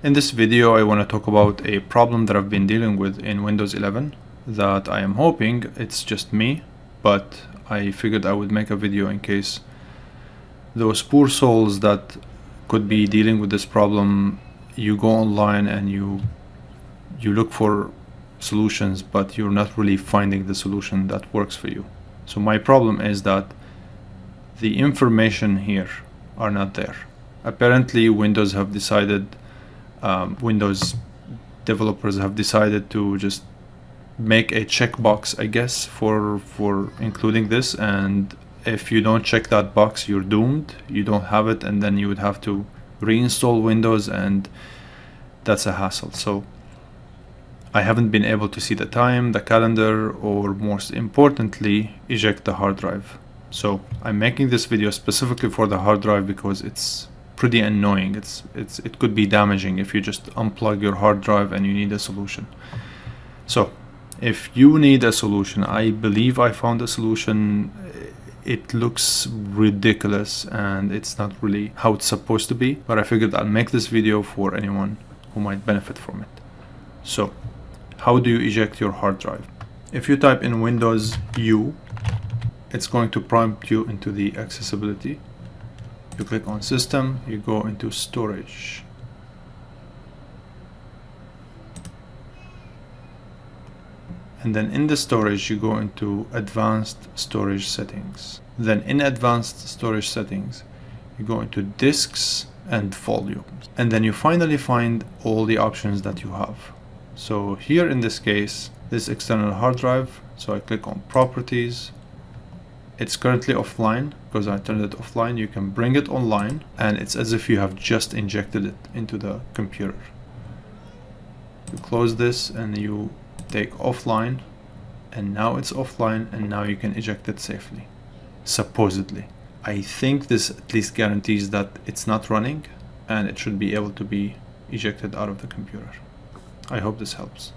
In this video, I want to talk about a problem that I've been dealing with in Windows 11 that I am hoping it's just me, but I figured I would make a video in case those poor souls that could be dealing with this problem, you go online and you look for solutions, but you're not really finding the solution that works for you. So my problem is that the information here are not there. Apparently Windows developers have decided to just make a checkbox, I guess, for including this, and if you don't check that box, you're doomed. You don't have it, and then you would have to reinstall Windows, and that's a hassle. So I haven't been able to see the time, the calendar, or most importantly, eject the hard drive. So I'm making this video specifically for the hard drive because it's pretty annoying. It could be damaging if you just unplug your hard drive and you need a solution. So if you need a solution, I believe I found a solution. It looks ridiculous and it's not really how it's supposed to be, but I figured I'll make this video for anyone who might benefit from it. So how do you eject your hard drive? If you type in Windows U, it's going to prompt you into the accessibility. You click on System, you go into Storage. And then in the storage, you go into Advanced Storage Settings. Then in Advanced Storage Settings, you go into Disks and Volumes. And then you finally find all the options that you have. So here in this case, this external hard drive, so I click on Properties. It's currently offline because I turned it offline. You can bring it online and it's as if you have just injected it into the computer. You close this and you take offline, and now it's offline, and now you can eject it safely, supposedly. I think this at least guarantees that it's not running and it should be able to be ejected out of the computer. I hope this helps.